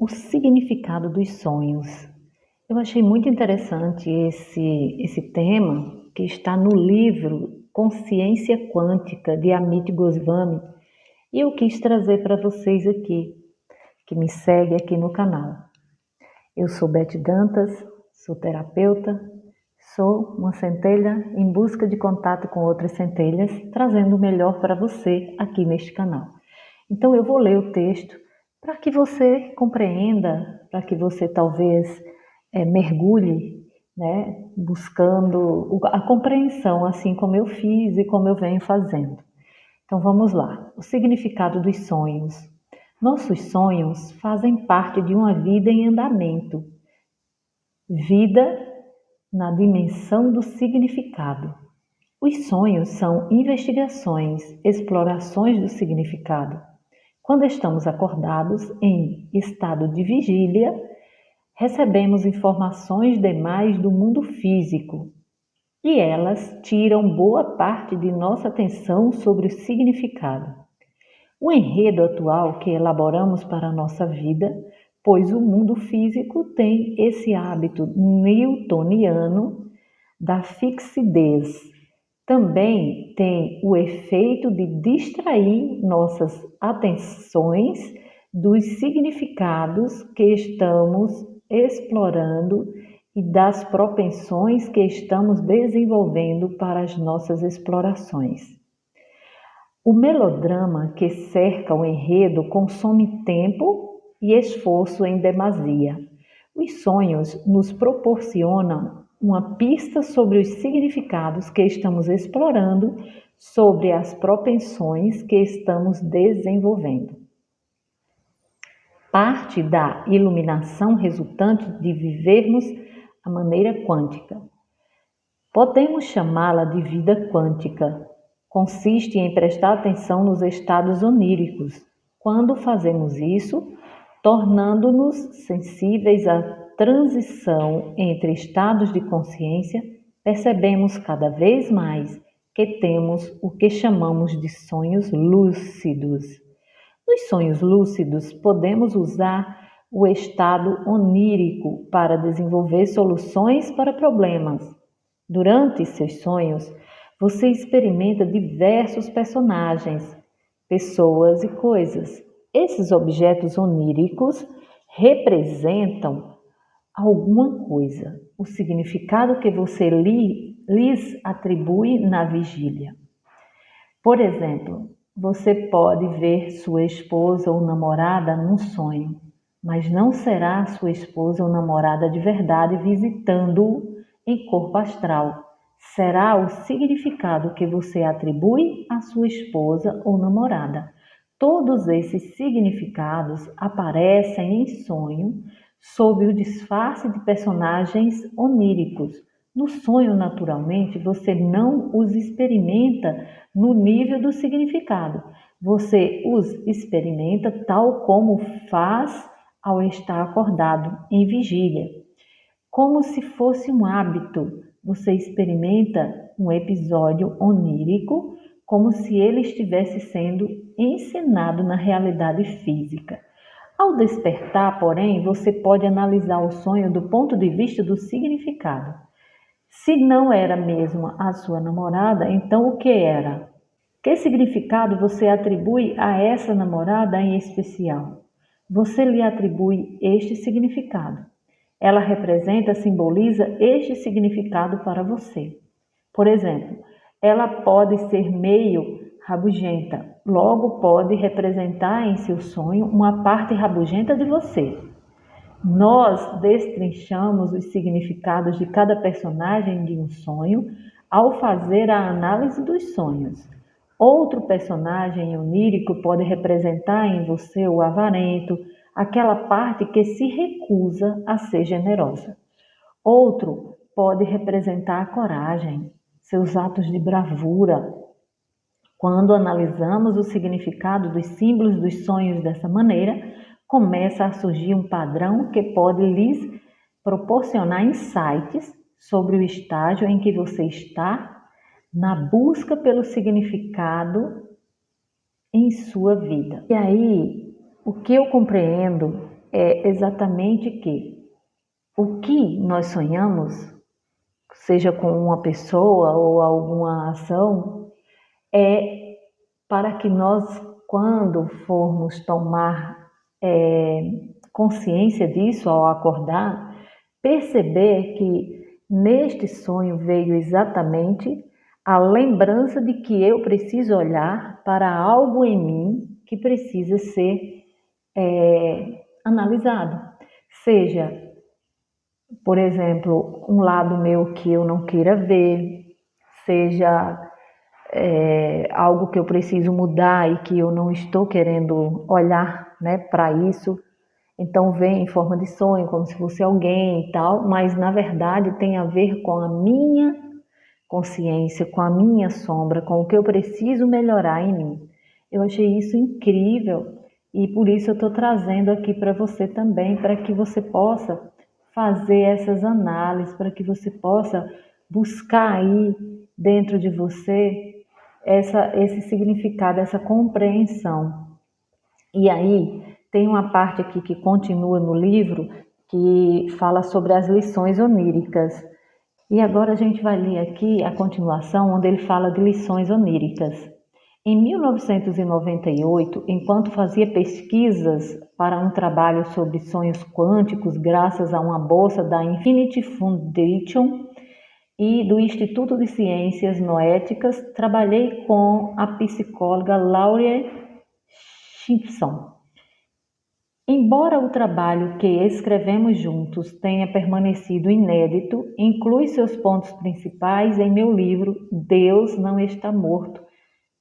O significado dos sonhos. Eu achei muito interessante esse tema que está no livro Consciência Quântica, de Amit Goswami, e eu quis trazer para vocês aqui, que me segue aqui no canal. Eu sou Beth Dantas, sou terapeuta, sou uma centelha em busca de contato com outras centelhas, trazendo o melhor para você aqui neste canal. Então eu vou ler o texto para que você compreenda, para que você talvez mergulhe, né, buscando a compreensão, assim como eu fiz e como eu venho fazendo. Então vamos lá. O significado dos sonhos. Nossos sonhos fazem parte de uma vida em andamento. Vida na dimensão do significado. Os sonhos são investigações, explorações do significado. Quando estamos acordados em estado de vigília, recebemos informações demais do mundo físico e elas tiram boa parte de nossa atenção sobre o significado. O enredo atual que elaboramos para a nossa vida, pois o mundo físico tem esse hábito newtoniano da fixidez. Também tem o efeito de distrair nossas atenções dos significados que estamos explorando e das propensões que estamos desenvolvendo para as nossas explorações. O melodrama que cerca o enredo consome tempo e esforço em demasia. Os sonhos nos proporcionam uma pista sobre os significados que estamos explorando, sobre as propensões que estamos desenvolvendo. Parte da iluminação resultante de vivermos a maneira quântica. Podemos chamá-la de vida quântica. Consiste em prestar atenção nos estados oníricos. Quando fazemos isso, tornando-nos sensíveis à transição entre estados de consciência, percebemos cada vez mais que temos o que chamamos de sonhos lúcidos. Nos sonhos lúcidos, podemos usar o estado onírico para desenvolver soluções para problemas. Durante seus sonhos, você experimenta diversos personagens, pessoas e coisas. Esses objetos oníricos representam alguma coisa, o significado que você lhes atribui na vigília. Por exemplo, você pode ver sua esposa ou namorada num sonho, mas não será sua esposa ou namorada de verdade visitando-o em corpo astral. Será o significado que você atribui à sua esposa ou namorada. Todos esses significados aparecem em sonho sob o disfarce de personagens oníricos. No sonho, naturalmente, você não os experimenta no nível do significado. Você os experimenta tal como faz ao estar acordado em vigília. Como se fosse um hábito, você experimenta um episódio onírico como se ele estivesse sendo encenado na realidade física. Ao despertar, porém, você pode analisar o sonho do ponto de vista do significado. Se não era mesmo a sua namorada, então o que era? Que significado você atribui a essa namorada em especial? Você lhe atribui este significado. Ela representa, simboliza este significado para você. Por exemplo, ela pode ser meio rabugenta, logo pode representar em seu sonho uma parte rabugenta de você. Nós destrinchamos os significados de cada personagem de um sonho ao fazer a análise dos sonhos. Outro personagem onírico pode representar em você o avarento, aquela parte que se recusa a ser generosa. Outro pode representar a coragem, seus atos de bravura. Quando analisamos o significado dos símbolos dos sonhos dessa maneira, começa a surgir um padrão que pode lhes proporcionar insights sobre o estágio em que você está na busca pelo significado em sua vida. E aí, o que eu compreendo é exatamente que o que nós sonhamos, seja com uma pessoa ou alguma ação, é para que nós, quando formos tomar consciência disso ao acordar, perceber que neste sonho veio exatamente a lembrança de que eu preciso olhar para algo em mim que precisa ser analisado. Seja, por exemplo, um lado meu que eu não queira ver, seja algo que eu preciso mudar e que eu não estou querendo olhar, né, para isso. Então vem em forma de sonho, como se fosse alguém e tal, mas na verdade tem a ver com a minha consciência, com a minha sombra, com o que eu preciso melhorar em mim. Eu achei isso incrível e por isso eu estou trazendo aqui para você também, para que você possa fazer essas análises, para que você possa buscar aí dentro de você esse significado, essa compreensão. E aí tem uma parte aqui que continua no livro que fala sobre as lições oníricas. E agora a gente vai ler aqui a continuação, onde ele fala de lições oníricas. Em 1998, enquanto fazia pesquisas para um trabalho sobre sonhos quânticos, graças a uma bolsa da Infinity Foundation e do Instituto de Ciências Noéticas, trabalhei com a psicóloga Laurie Simpson. Embora o trabalho que escrevemos juntos tenha permanecido inédito, inclui seus pontos principais em meu livro Deus Não Está Morto,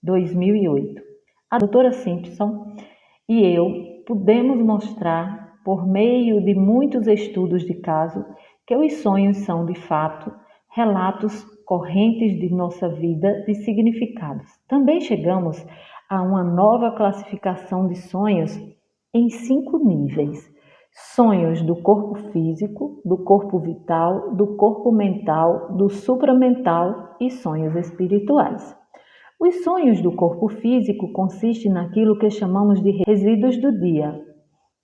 2008. A doutora Simpson e eu pudemos mostrar, por meio de muitos estudos de caso, que os sonhos são, de fato, relatos correntes de nossa vida de significados. Também chegamos a uma nova classificação de sonhos em 5 níveis: sonhos do corpo físico, do corpo vital, do corpo mental, do supramental e sonhos espirituais. Os sonhos do corpo físico consistem naquilo que chamamos de resíduos do dia.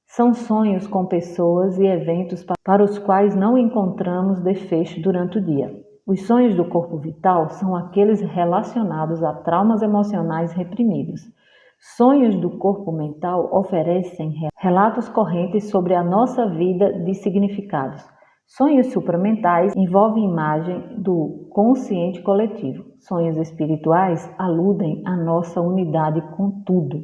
São sonhos com pessoas e eventos para os quais não encontramos desfecho durante o dia. Os sonhos do corpo vital são aqueles relacionados a traumas emocionais reprimidos. Sonhos do corpo mental oferecem relatos correntes sobre a nossa vida de significados. Sonhos supramentais envolvem imagem do consciente coletivo. Sonhos espirituais aludem à nossa unidade com tudo.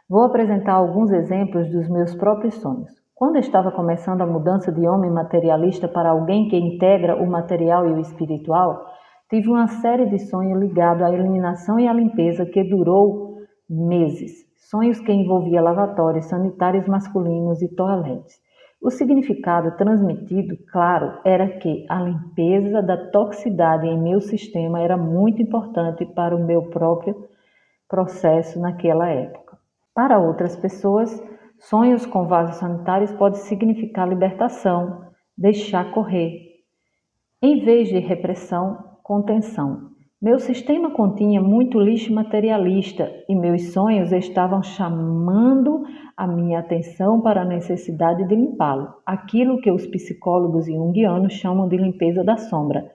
Vou apresentar alguns exemplos dos meus próprios sonhos. Quando estava começando a mudança de homem materialista para alguém que integra o material e o espiritual, tive uma série de sonhos ligados à eliminação e à limpeza que durou meses. Sonhos que envolviam lavatórios, sanitários masculinos e toaletes. O significado transmitido, claro, era que a limpeza da toxicidade em meu sistema era muito importante para o meu próprio processo naquela época. Para outras pessoas, sonhos com vasos sanitários podem significar libertação, deixar correr. Em vez de repressão, contenção. Meu sistema continha muito lixo materialista e meus sonhos estavam chamando a minha atenção para a necessidade de limpá-lo, aquilo que os psicólogos junguianos chamam de limpeza da sombra.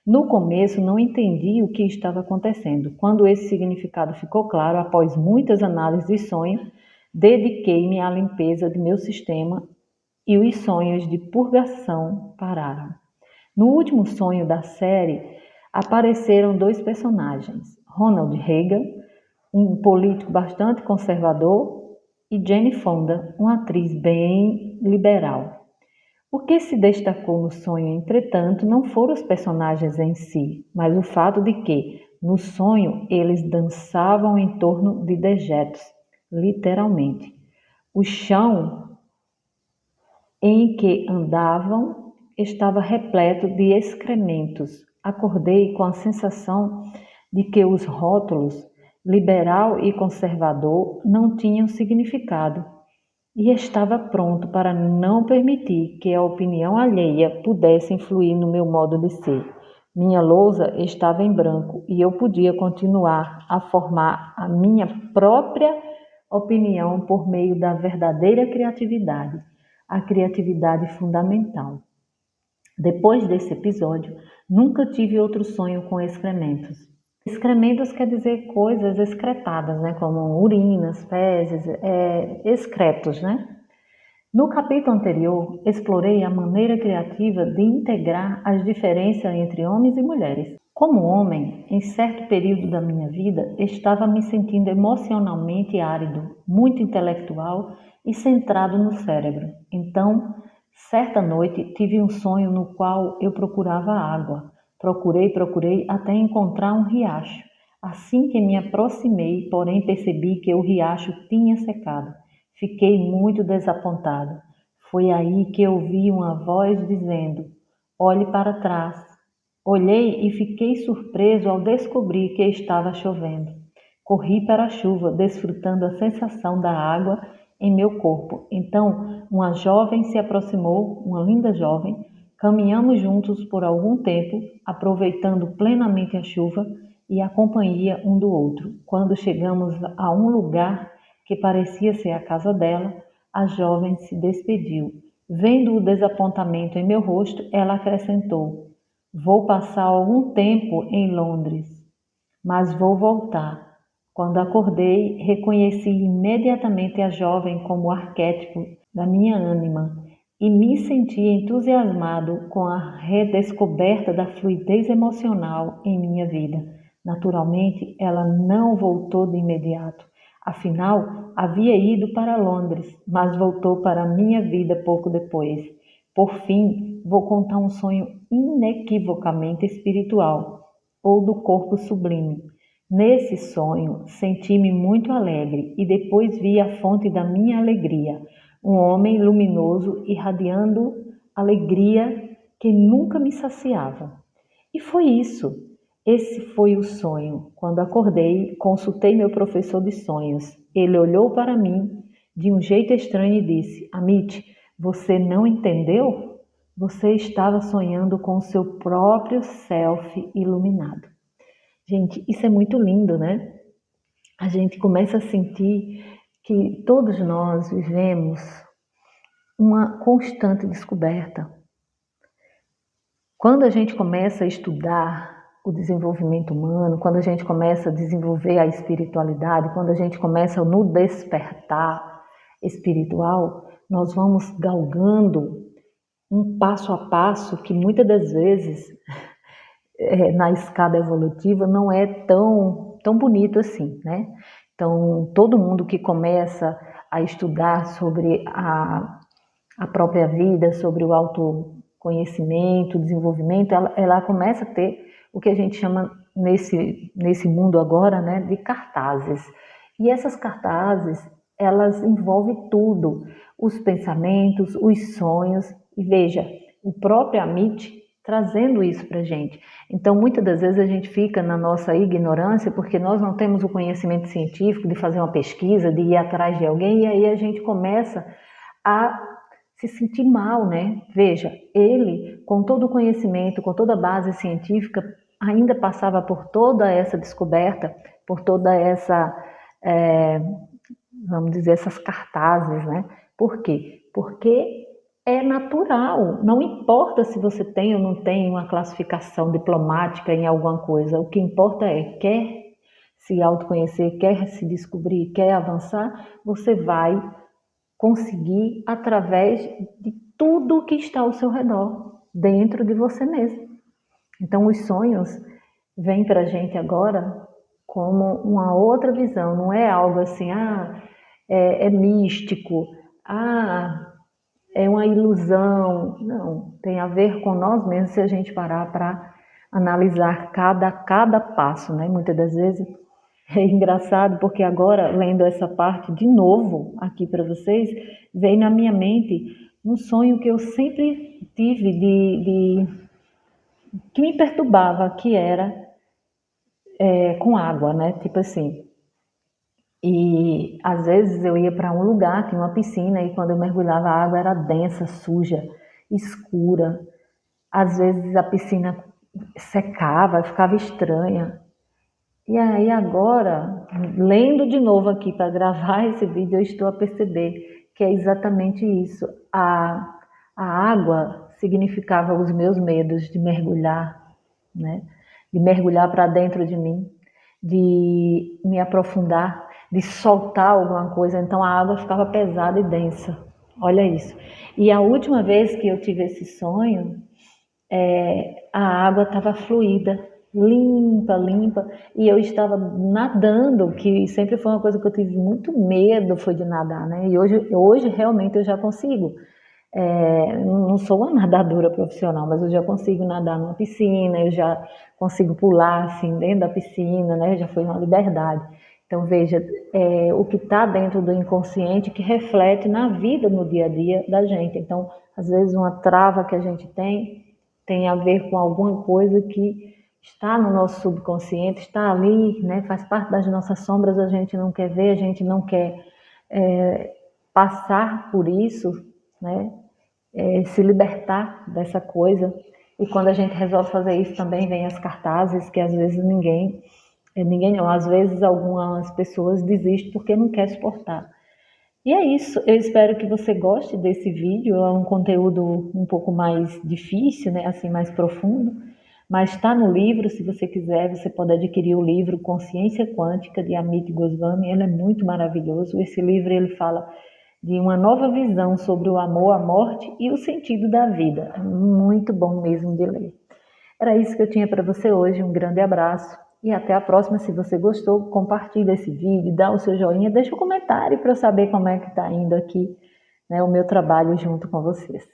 No começo não entendi o que estava acontecendo. Quando esse significado ficou claro, após muitas análises de sonho, dediquei-me à limpeza de meu sistema e os sonhos de purgação pararam. No último sonho da série, apareceram 2 personagens, Ronald Reagan, um político bastante conservador, e Jane Fonda, uma atriz bem liberal. O que se destacou no sonho, entretanto, não foram os personagens em si, mas o fato de que, no sonho, eles dançavam em torno de dejetos, literalmente. O chão em que andavam estava repleto de excrementos. Acordei com a sensação de que os rótulos liberal e conservador não tinham significado e estava pronto para não permitir que a opinião alheia pudesse influir no meu modo de ser. Minha lousa estava em branco e eu podia continuar a formar a minha própria opinião por meio da verdadeira criatividade. a criatividade fundamental. Depois desse episódio, nunca tive outro sonho com excrementos. Excrementos quer dizer coisas excretadas, né? Como urinas, fezes, excretos, né? No capítulo anterior, explorei a maneira criativa de integrar as diferenças entre homens e mulheres. Como homem, em certo período da minha vida, estava me sentindo emocionalmente árido, muito intelectual e centrado no cérebro. Então, certa noite, tive um sonho no qual eu procurava água. Procurei até encontrar um riacho. Assim que me aproximei, porém percebi que o riacho tinha secado. Fiquei muito desapontado. Foi aí que ouvi uma voz dizendo: olhe para trás. Olhei e fiquei surpreso ao descobrir que estava chovendo. Corri para a chuva, desfrutando a sensação da água em meu corpo. Então, uma jovem se aproximou, uma linda jovem. Caminhamos juntos por algum tempo, aproveitando plenamente a chuva e a companhia um do outro. Quando chegamos a um lugar que parecia ser a casa dela, a jovem se despediu. Vendo o desapontamento em meu rosto, ela acrescentou: vou passar algum tempo em Londres, mas vou voltar. Quando acordei, reconheci imediatamente a jovem como arquétipo da minha ânima e me senti entusiasmado com a redescoberta da fluidez emocional em minha vida. Naturalmente, ela não voltou de imediato. Afinal, havia ido para Londres, mas voltou para a minha vida pouco depois. Por fim, vou contar um sonho inequivocamente espiritual, ou do corpo sublime. Nesse sonho, senti-me muito alegre e depois vi a fonte da minha alegria, um homem luminoso irradiando alegria que nunca me saciava. E foi isso. Esse foi o sonho. Quando acordei, consultei meu professor de sonhos. Ele olhou para mim de um jeito estranho e disse: Amit, você não entendeu? Você estava sonhando com o seu próprio self iluminado. Gente, isso é muito lindo, né? A gente começa a sentir que todos nós vivemos uma constante descoberta. Quando a gente começa a estudar o desenvolvimento humano, quando a gente começa a desenvolver a espiritualidade, quando a gente começa no despertar espiritual, nós vamos galgando um passo a passo que muitas das vezes na escada evolutiva não é tão bonito assim, né? Então, todo mundo que começa a estudar sobre a própria vida, sobre o autoconhecimento, desenvolvimento, ela começa a ter o que a gente chama nesse mundo agora, né, de cartazes. E essas cartazes, elas envolvem tudo, os pensamentos, os sonhos. E veja, o próprio Amit trazendo isso para a gente. Então, muitas das vezes a gente fica na nossa ignorância porque nós não temos o conhecimento científico de fazer uma pesquisa, de ir atrás de alguém, e aí a gente começa a se sentir mal, né? Veja, ele, com todo o conhecimento, com toda a base científica, ainda passava por toda essa descoberta, por toda essa, vamos dizer, essas cartazes, né? Por quê? Porque é natural, não importa se você tem ou não tem uma classificação diplomática em alguma coisa, o que importa é, quer se autoconhecer, quer se descobrir, quer avançar, você vai conseguir através de tudo que está ao seu redor, dentro de você mesmo. Então os sonhos vêm para a gente agora como uma outra visão, não é algo assim, é místico, é uma ilusão. Não, tem a ver com nós mesmos se a gente parar para analisar cada passo, né? Muitas das vezes é engraçado porque agora, lendo essa parte de novo aqui para vocês, veio na minha mente um sonho que eu sempre tive que me perturbava, que era com água, né? Tipo assim. E às vezes eu ia para um lugar, tinha uma piscina, e quando eu mergulhava a água era densa, suja, escura. Às vezes a piscina secava, ficava estranha. E aí agora, lendo de novo aqui para gravar esse vídeo, eu estou a perceber que é exatamente isso. A água significava os meus medos de mergulhar, né? De mergulhar para dentro de mim, de me aprofundar, de soltar alguma coisa. Então a água ficava pesada e densa. Olha isso. E a última vez que eu tive esse sonho, a água estava fluida, limpa, limpa, e eu estava nadando, que sempre foi uma coisa que eu tive muito medo, foi de nadar, né? E hoje realmente eu já consigo. Não sou uma nadadora profissional, mas eu já consigo nadar numa piscina, eu já consigo pular assim dentro da piscina, né? Já foi uma liberdade. Então veja, o que está dentro do inconsciente que reflete na vida, no dia a dia da gente. Então, às vezes uma trava que a gente tem a ver com alguma coisa que está no nosso subconsciente, está ali, né? Faz parte das nossas sombras, a gente não quer ver, a gente não quer passar por isso, né? Se libertar dessa coisa. E quando a gente resolve fazer isso, também vem as cartazes, que às vezes ninguém não, às vezes algumas pessoas desistem porque não quer suportar. E é isso, eu espero que você goste desse vídeo, é um conteúdo um pouco mais difícil, né, assim, mais profundo, mas está no livro, se você quiser, você pode adquirir o livro Consciência Quântica, de Amit Goswami, ele é muito maravilhoso, esse livro ele fala de uma nova visão sobre o amor, a morte e o sentido da vida, é muito bom mesmo de ler. Era isso que eu tinha para você hoje, um grande abraço. E até a próxima. Se você gostou, compartilhe esse vídeo, dá o seu joinha, deixa um comentário para eu saber como é que está indo aqui, né, o meu trabalho junto com vocês.